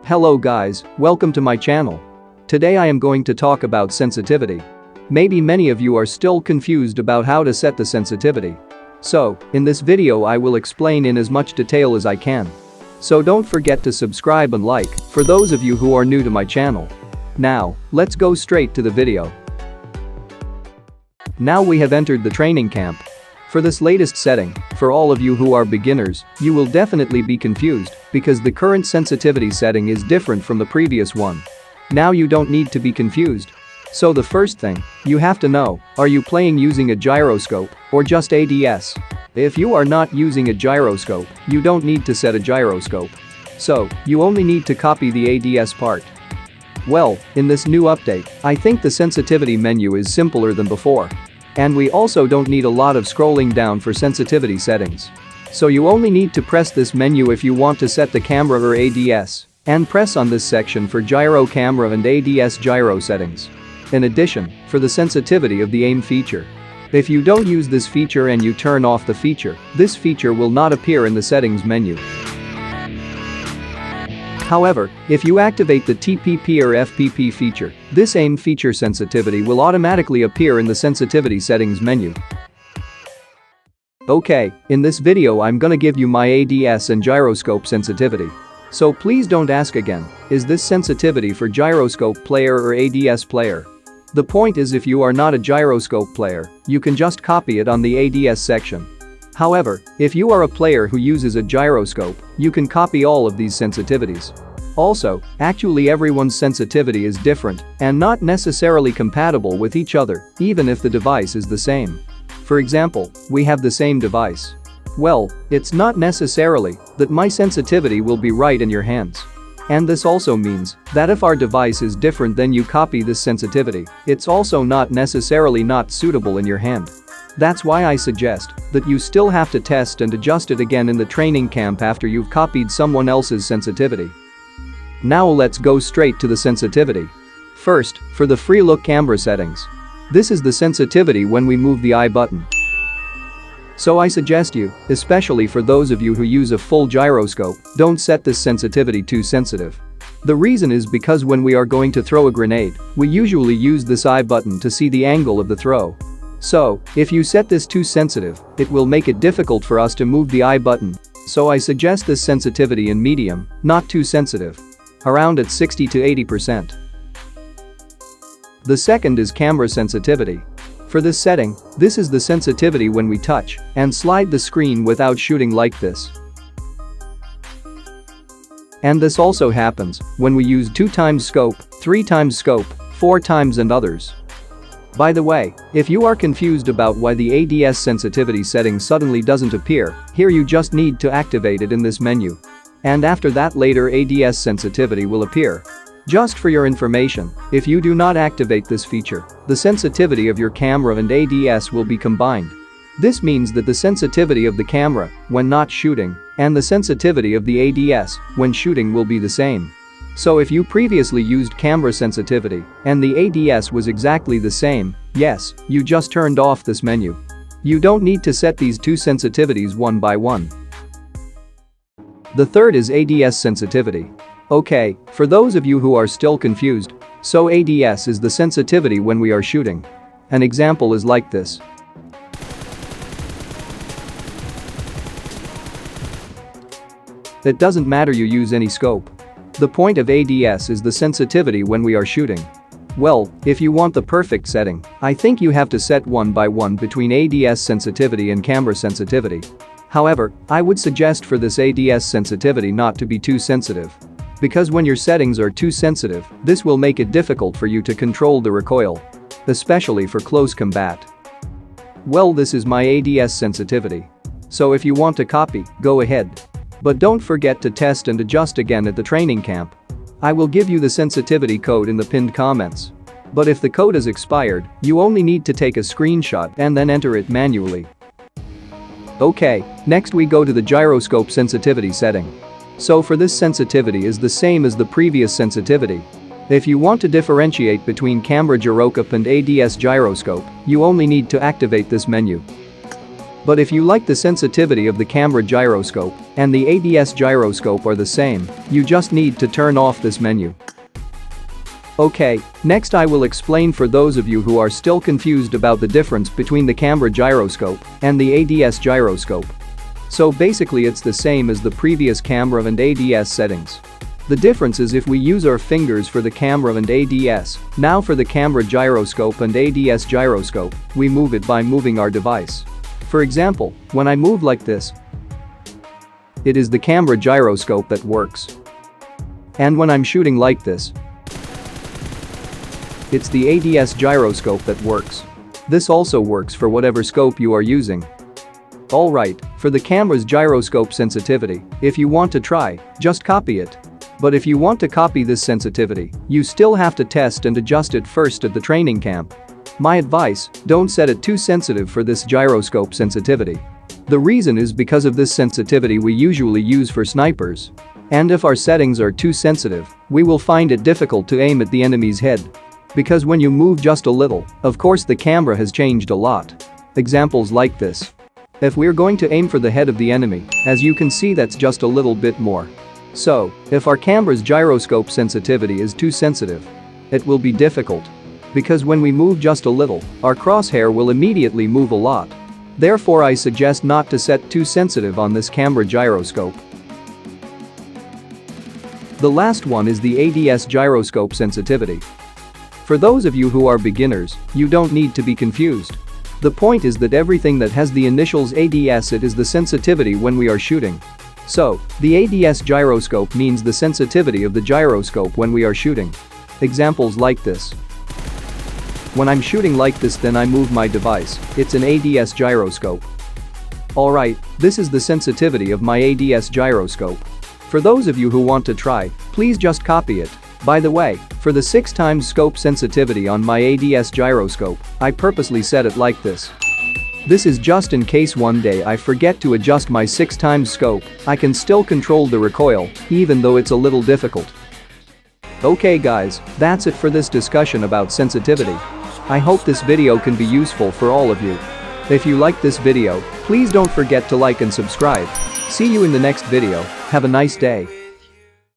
Hello guys, welcome to my channel. Today I am going to talk about sensitivity. Maybe many of you are still confused about how to set the sensitivity. So, in this video I will explain in as much detail as I can. So don't forget to subscribe and like for those of you who are new to my channel. Now, let's go straight to the video. Now we have entered the training camp. For this latest setting, for all of you who are beginners, you will definitely be confused because the current sensitivity setting is different from the previous one. Now you don't need to be confused. So the first thing you have to know, are you playing using a gyroscope or just ADS? If you are not using a gyroscope, you don't need to set a gyroscope. So, you only need to copy the ADS part. Well, in this new update, I think the sensitivity menu is simpler than before. And we also don't need a lot of scrolling down for sensitivity settings. So you only need to press this menu if you want to set the camera or ADS, and press on this section for gyro camera and ADS gyro settings. In addition, for the sensitivity of the aim feature. If you don't use this feature and you turn off the feature, this feature will not appear in the settings menu. However, if you activate the TPP or FPP feature, this aim feature sensitivity will automatically appear in the sensitivity settings menu. Okay, in this video I'm gonna give you my ADS and gyroscope sensitivity. So please don't ask again, is this sensitivity for gyroscope player or ADS player? The point is, if you are not a gyroscope player, you can just copy it on the ADS section. However, if you are a player who uses a gyroscope, you can copy all of these sensitivities. Also, actually everyone's sensitivity is different and not necessarily compatible with each other, even if the device is the same. For example, we have the same device. Well, it's not necessarily that my sensitivity will be right in your hands. And this also means that if our device is different then you copy this sensitivity, it's also not necessarily not suitable in your hand. That's why I suggest that you still have to test and adjust it again in the training camp after you've copied someone else's sensitivity. Now let's go straight to the sensitivity. First, for the free look camera settings. This is the sensitivity when we move the I button. So I suggest you, especially for those of you who use a full gyroscope, don't set this sensitivity too sensitive. The reason is because when we are going to throw a grenade, we usually use this I button to see the angle of the throw. So, if you set this too sensitive, it will make it difficult for us to move the I button. So I suggest this sensitivity in medium, not too sensitive. Around at 60 to 80%. The second is camera sensitivity. For this setting, this is the sensitivity when we touch and slide the screen without shooting like this. And this also happens when we use 2x scope, 3x scope, 4x and others. By the way, if you are confused about why the ADS sensitivity setting suddenly doesn't appear, here you just need to activate it in this menu. And after that later ADS sensitivity will appear. Just for your information, if you do not activate this feature, the sensitivity of your camera and ADS will be combined. This means that the sensitivity of the camera when not shooting and the sensitivity of the ADS when shooting will be the same. So if you previously used camera sensitivity and the ADS was exactly the same, yes, you just turned off this menu. You don't need to set these two sensitivities one by one. The third is ADS sensitivity. Okay, for those of you who are still confused, so ADS is the sensitivity when we are shooting. An example is like this. It doesn't matter you use any scope. The point of ADS is the sensitivity when we are shooting. Well, if you want the perfect setting, I think you have to set one by one between ADS sensitivity and camera sensitivity. However, I would suggest for this ADS sensitivity not to be too sensitive. Because when your settings are too sensitive, this will make it difficult for you to control the recoil. Especially for close combat. Well, this is my ADS sensitivity. So if you want to copy, go ahead. But don't forget to test and adjust again at the training camp. I will give you the sensitivity code in the pinned comments. But if the code is expired, you only need to take a screenshot and then enter it manually. Okay, next we go to the gyroscope sensitivity setting. So for this sensitivity is the same as the previous sensitivity. If you want to differentiate between camera gyroscope and ADS gyroscope, you only need to activate this menu. But if you like the sensitivity of the camera gyroscope and the ADS gyroscope are the same, you just need to turn off this menu. Okay, next I will explain for those of you who are still confused about the difference between the camera gyroscope and the ADS gyroscope. So basically it's the same as the previous camera and ADS settings. The difference is if we use our fingers for the camera and ADS, now for the camera gyroscope and ADS gyroscope, we move it by moving our device. For example, when I move like this, it is the camera gyroscope that works. And when I'm shooting like this, it's the ADS gyroscope that works. This also works for whatever scope you are using. Alright, for the camera's gyroscope sensitivity, if you want to try, just copy it. But if you want to copy this sensitivity, you still have to test and adjust it first at the training camp. My advice, don't set it too sensitive for this gyroscope sensitivity. The reason is because of this sensitivity we usually use for snipers. And if our settings are too sensitive, we will find it difficult to aim at the enemy's head. Because when you move just a little, of course the camera has changed a lot. Examples like this. If we're going to aim for the head of the enemy, as you can see that's just a little bit more. So, if our camera's gyroscope sensitivity is too sensitive, it will be difficult. Because when we move just a little, our crosshair will immediately move a lot. Therefore I suggest not to set too sensitive on this camera gyroscope. The last one is the ADS gyroscope sensitivity. For those of you who are beginners, you don't need to be confused. The point is that everything that has the initials ADS, it is the sensitivity when we are shooting. So, the ADS gyroscope means the sensitivity of the gyroscope when we are shooting. Examples like this. When I'm shooting like this, then I move my device, it's an ADS gyroscope. Alright, this is the sensitivity of my ADS gyroscope. For those of you who want to try, please just copy it. By the way, for the 6x scope sensitivity on my ADS gyroscope, I purposely set it like this. This is just in case one day I forget to adjust my 6x scope, I can still control the recoil, even though it's a little difficult. Okay guys, that's it for this discussion about sensitivity. I hope this video can be useful for all of you. If you liked this video, please don't forget to like and subscribe. See you in the next video, have a nice day.